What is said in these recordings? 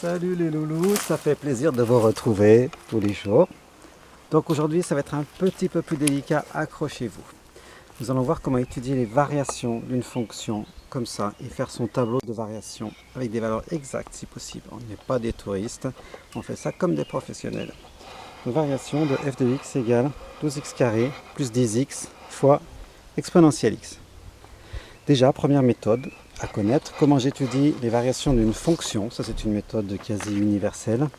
Salut les loulous, ça fait plaisir de vous retrouver tous les jours. Donc aujourd'hui ça va être un petit peu plus délicat, accrochez-vous. Nous allons voir comment étudier les variations d'une fonction comme ça et faire son tableau de variation avec des valeurs exactes si possible. On n'est pas des touristes, on fait ça comme des professionnels. Donc, variation de f de x égale 12x carré plus 10x fois exponentielle x. Déjà, première méthode à connaître, comment j'étudie les variations d'une fonction. Ça, c'est une méthode quasi universelle.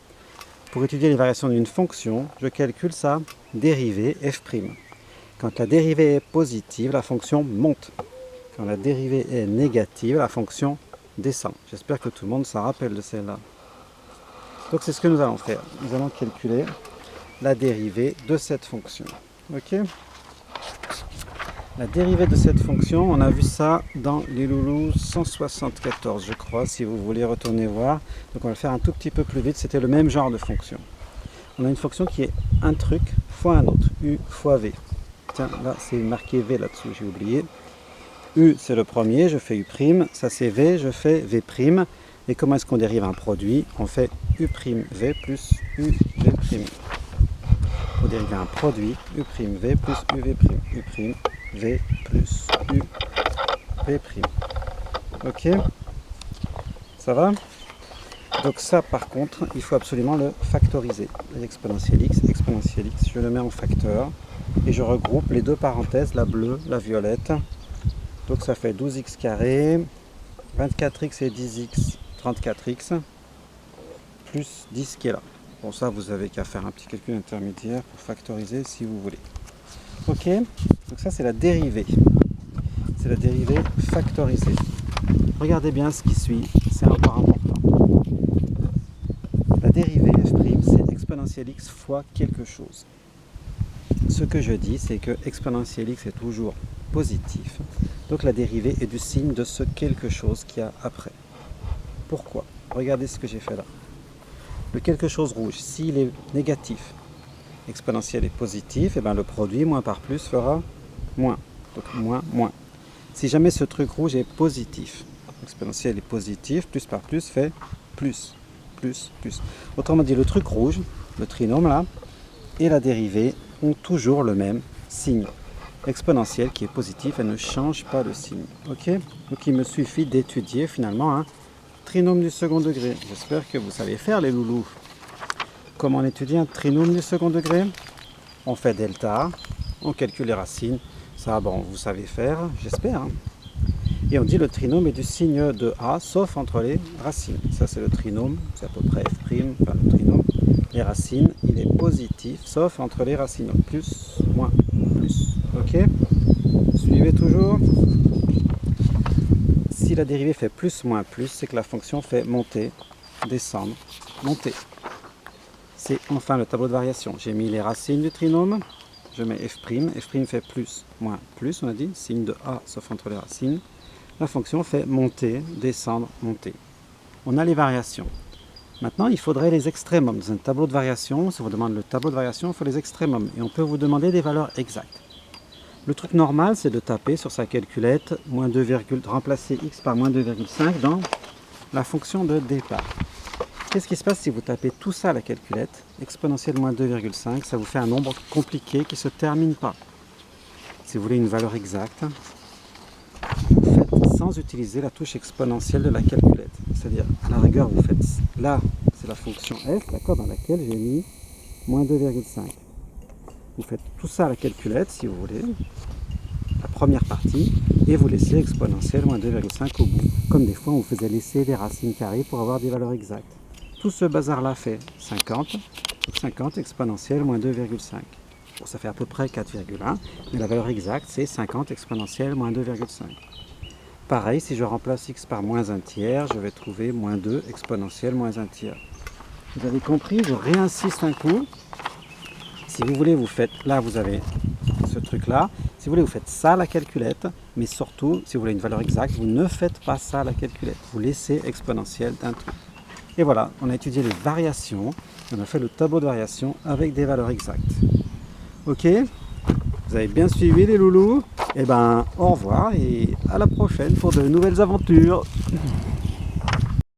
Pour étudier les variations d'une fonction, je calcule sa dérivée f'. Quand la dérivée est positive, la fonction monte. Quand la dérivée est négative, la fonction descend. J'espère que tout le monde s'en rappelle de celle-là. Donc, c'est ce que nous allons faire. Nous allons calculer la dérivée de cette fonction. Ok ? La dérivée de cette fonction, on a vu ça dans les loulous 174, je crois, si vous voulez retourner voir. Donc on va le faire un tout petit peu plus vite, c'était le même genre de fonction. On a une fonction qui est un truc fois un autre, u fois v. Tiens, là c'est marqué v là-dessous, j'ai oublié. U c'est le premier, je fais u', ça c'est v, je fais v'. Et comment est-ce qu'on dérive un produit? On fait u' v plus uv'. Pour dériver un produit, u' v plus uv', u' v plus u v'. Ok? Ça va? Donc ça par contre, il faut absolument le factoriser. Exponentielle x, je le mets en facteur et je regroupe les deux parenthèses, la bleue, la violette. Donc ça fait 12x carré, 24x et 10x, 34x, plus 10 qui est là. Bon ça vous avez qu'à faire un petit calcul intermédiaire pour factoriser si vous voulez. Ok, donc ça c'est la dérivée. C'est la dérivée factorisée. Regardez bien ce qui suit, c'est encore important. La dérivée f', c'est exponentielle x fois quelque chose. Ce que je dis, c'est que exponentielle x est toujours positif. Donc la dérivée est du signe de ce quelque chose qu'il y a après. Pourquoi? Regardez ce que j'ai fait là. Le quelque chose rouge, s'il est négatif, exponentielle est positif, et bien le produit moins par plus fera moins. Donc moins, moins. Si jamais ce truc rouge est positif, exponentielle est positif, plus par plus fait plus, plus, plus. Autrement dit, le truc rouge, le trinôme là, et la dérivée ont toujours le même signe. Exponentielle qui est positif, elle ne change pas de signe. Ok? Donc il me suffit d'étudier finalement un trinôme du second degré. J'espère que vous savez faire les loulous. Comment on étudie un trinôme du second degré? On fait delta, on calcule les racines. Ça, bon, vous savez faire, j'espère. Et on dit le trinôme est du signe de A, sauf entre les racines. Ça, c'est le trinôme, c'est à peu près f', enfin le trinôme. Les racines, il est positif, sauf entre les racines. Donc plus, moins, plus. Ok? Suivez toujours. Si la dérivée fait plus, moins, plus, c'est que la fonction fait monter, descendre, monter. C'est enfin le tableau de variation. J'ai mis les racines du trinôme, je mets f', f' fait plus, moins, plus, on a dit, signe de A sauf entre les racines. La fonction fait monter, descendre, monter. On a les variations. Maintenant, il faudrait les extrémums. Dans un tableau de variation, si on vous demande le tableau de variation, il faut les extrémums. Et on peut vous demander des valeurs exactes. Le truc normal, c'est de taper sur sa calculette, remplacer x par moins 2,5 dans la fonction de départ. Qu'est-ce qui se passe si vous tapez tout ça à la calculette? Exponentielle moins 2,5, ça vous fait un nombre compliqué qui ne se termine pas. Si vous voulez une valeur exacte, vous faites sans utiliser la touche exponentielle de la calculette. C'est-à-dire, à la rigueur, vous faites là, c'est la fonction f, d'accord, dans laquelle j'ai mis moins 2,5. Vous faites tout ça à la calculette, si vous voulez, la première partie, et vous laissez exponentielle moins 2,5 au bout. Comme des fois, on vous faisait laisser des racines carrées pour avoir des valeurs exactes. Tout ce bazar-là fait 50, donc 50 exponentielle moins 2,5. Bon, ça fait à peu près 4,1, mais la valeur exacte, c'est 50 exponentielle moins 2,5. Pareil, si je remplace x par moins 1 tiers, je vais trouver moins 2 exponentielle moins 1 tiers. Vous avez compris? Je réinsiste un coup. Si vous voulez, vous faites, là vous avez ce truc-là. Si vous voulez, vous faites ça à la calculette, mais surtout, si vous voulez une valeur exacte, vous ne faites pas ça à la calculette. Vous laissez exponentielle d'un truc. Et voilà, on a étudié les variations, on a fait le tableau de variation avec des valeurs exactes. Ok? Vous avez bien suivi les loulous? Eh ben, au revoir et à la prochaine pour de nouvelles aventures.